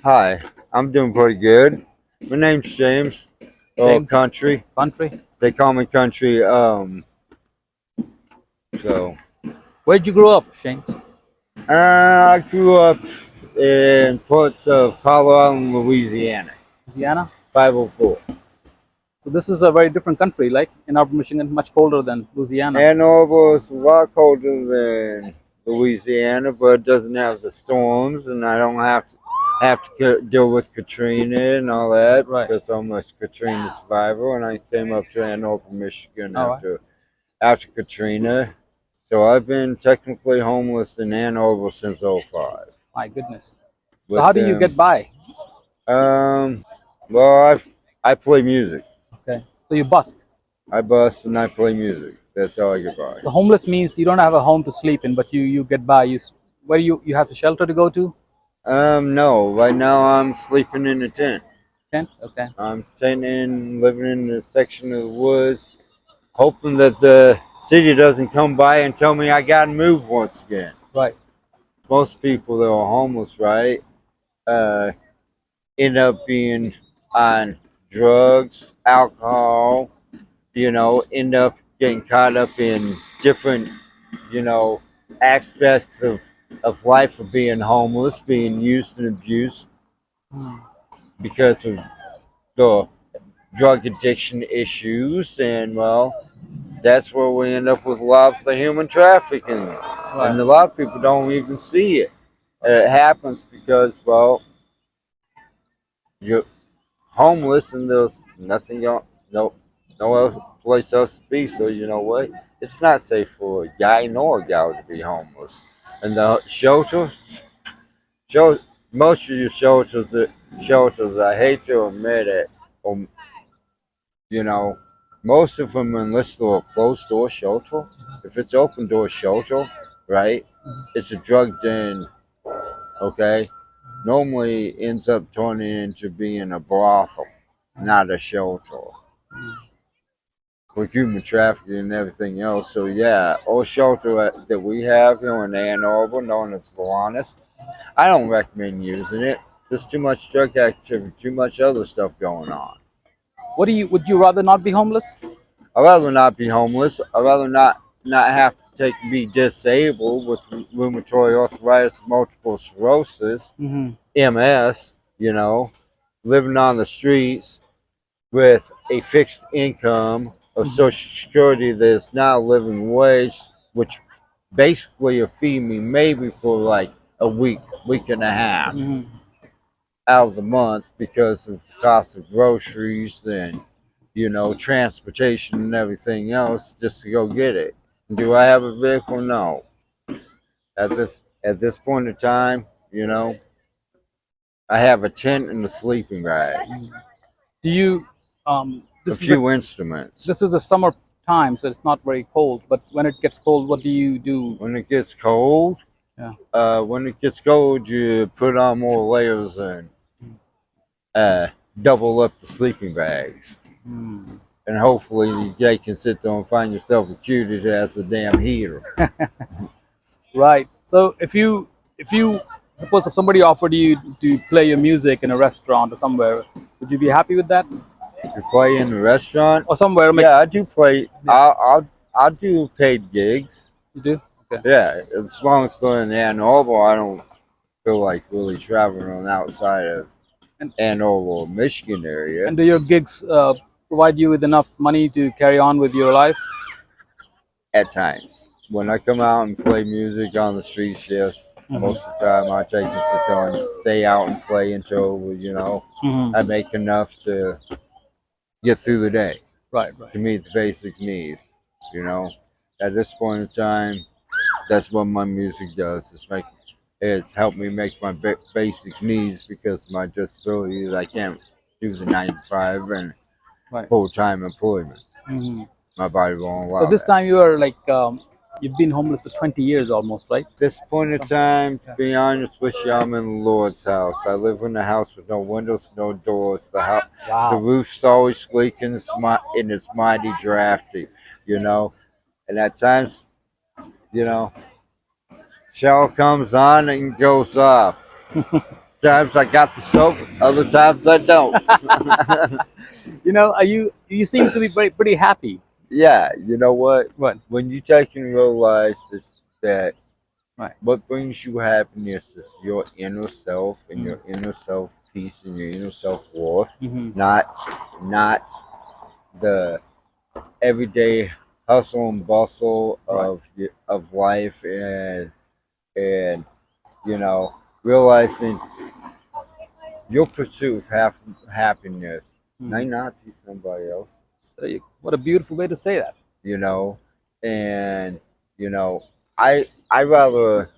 Hi, I'm doing pretty good. My name's James. Oh, James, Country. country. They call me Country. So Where'd you grow up, James? I grew up in parts of Colorado and Louisiana. Louisiana. 504. So this is a very different country, like Ann Arbor, Michigan, much colder than Louisiana. Ann Arbor is a lot colder than Louisiana, but it doesn't have the storms, and I don't have to deal with Katrina and all that Right. because I'm a Katrina survivor, and I came up to Ann Arbor, Michigan All right. after Katrina. So I've been technically homeless in Ann Arbor since '05. My goodness. So how With do you get them, by? um, well, I play music. Okay. So you bust. I bust and I play music. That's how I get by. So homeless means you don't have a home to sleep in, but you get by. Where you have a shelter to go to? No. Right now I'm sleeping in a tent. Tent. Okay. I'm sitting living in a section of the woods, hoping that the city doesn't come by and tell me I gotta move once again. Right. Most people that are homeless, right, uh, end up being on drugs, alcohol, end up getting caught up in different, you know, aspects of life of being homeless, being used and abused Hmm. because of the drug addiction issues. And, well, that's where we end up with a lot of the human trafficking. And Right. a lot of people don't even see it. It happens because, well, you're homeless and there's nothing else, no else place else to be. So you know what? It's not safe for a guy nor a gal to be homeless. And the show most of your shelters, I hate to admit it, um, you know, most of them, unless they're a closed door shelter, if it's open door shelter, right, it's a drug den. Okay, normally ends up turning into being a brothel, not a shelter for human trafficking and everything else. So yeah, our shelter that we have here in Ann Arbor, known as Solace, I don't recommend using it. There's too much drug activity, too much other stuff going on. What do you? Would you rather not be homeless? I'd rather not be homeless. I'd rather not have to be disabled with rheumatoid arthritis, multiple sclerosis, Hmm. MS. Living on the streets with a fixed income of Hmm. Social Security that is now living wage, which basically will feed me maybe for like a week and a half Hmm. out of the month because of the cost of groceries and transportation and everything else just to go get it. Do I have a vehicle? No. At this point in time, I have a tent and a sleeping bag, Do you? a This is a few instruments. this is a summer time, so it's not very cold. But when it gets cold, what do you do? When it gets cold, Yeah. you put on more layers and uh, double up the sleeping bags. Hmm. And hopefully you guys can sit there and find yourself a cutie that has a damn heater. Right. So if you suppose if somebody offered you to play your music in a restaurant or somewhere, would you be happy with that? You play in a restaurant? Or somewhere like Yeah, I do play. yeah, I'll do paid gigs. you do? Okay. Yeah, as long as they're in Ann Arbor, I don't feel like really traveling on outside of And Ann Arbor, Michigan area and do your gigs provide you with enough money to carry on with your life? at times. When I come out and play music on the streets, yes, Hmm. most of the time I take and sit there and stay out and play until Hmm. I make enough to get through the day Right, right. to meet the basic needs. You know, at this point in time, that's what my music does. It's helped me make my basic needs because of my disabilities. I can't do the 9 to 5 and Right. full time employment. Hmm. My body won't So allow this that. time you are like you've been homeless for 20 years almost, right? This point in Some, time, to yeah. be honest with you, I'm in the Lord's house. I live in a house with no windows, no doors. The Wow. roof's always leaking, and it's mighty drafty, you know. And at times, you know, shower comes on and goes off. Times I got the soap, other times I don't. You know, you seem to be pretty happy. Yeah, you know what? What? When you take and realize that Right. what brings you happiness is your inner self and Mm. your inner self peace and your inner self worth, Hmm. not the everyday hustle and bustle Right. of life, and you know, realizing your pursuit of happiness may Hmm. not be somebody else's, What a beautiful way to say that. you know, and you know, I rather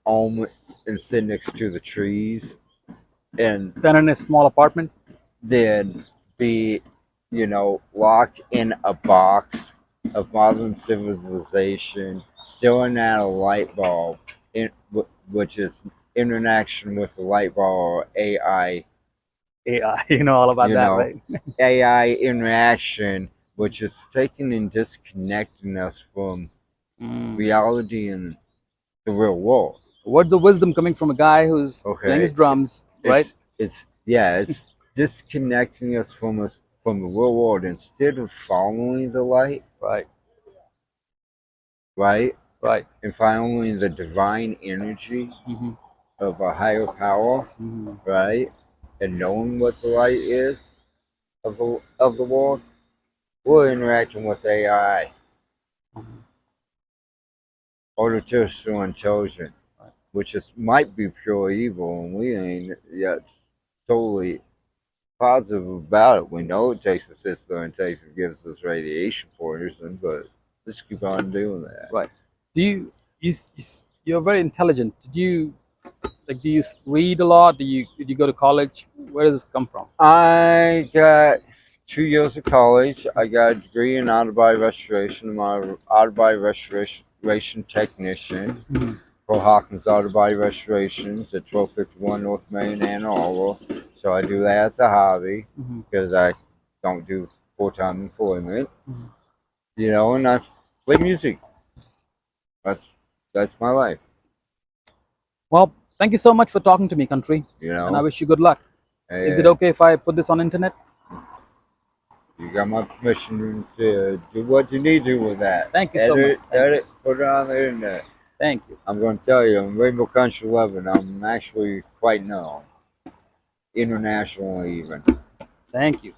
own and sit next to the trees and Then in a small apartment. than be, locked in a box of modern civilization, staring at a light bulb, which is interaction with the light bulb or AI, AI, you know all about you that, know, right? AI interaction, which is taking and disconnecting us from Mm. reality and the real world. Words of wisdom coming from a guy who's playing his Okay, drums, right? it's disconnecting us from the real world instead of following the light, Right, right, right. and following the divine energy Hmm. of a higher power, Hmm. right, and knowing what the light is of the world. We're interacting with AI, artificial intelligence, Right. which is might be pure evil, and we ain't yet totally positive about it. We know it takes a sister and takes and gives us radiation poisoning, but let's keep on doing that. Right. Do you're very intelligent. Do you read a lot? Did you go to college? Where does this come from? I got 2 years of college. I got a degree in auto body restoration. I'm an auto body restoration technician Mhm. for Hawkins Auto Body Restorations at 1251 North Main, Ann Arbor. So I do that as a hobby Mhm. because I don't do full-time employment, Mhm. and I play music. That's that's my life, Well, thank you so much for talking to me, country, you and I know. wish you good luck. Is it And okay if I put this on internet? you got my permission to do what you need to with that. Thank you so much. Edit, Thank you. edit, put it on the internet. Thank you. I'm going to tell you, in Rainbow Country 11, I'm actually quite known, internationally even. Thank you.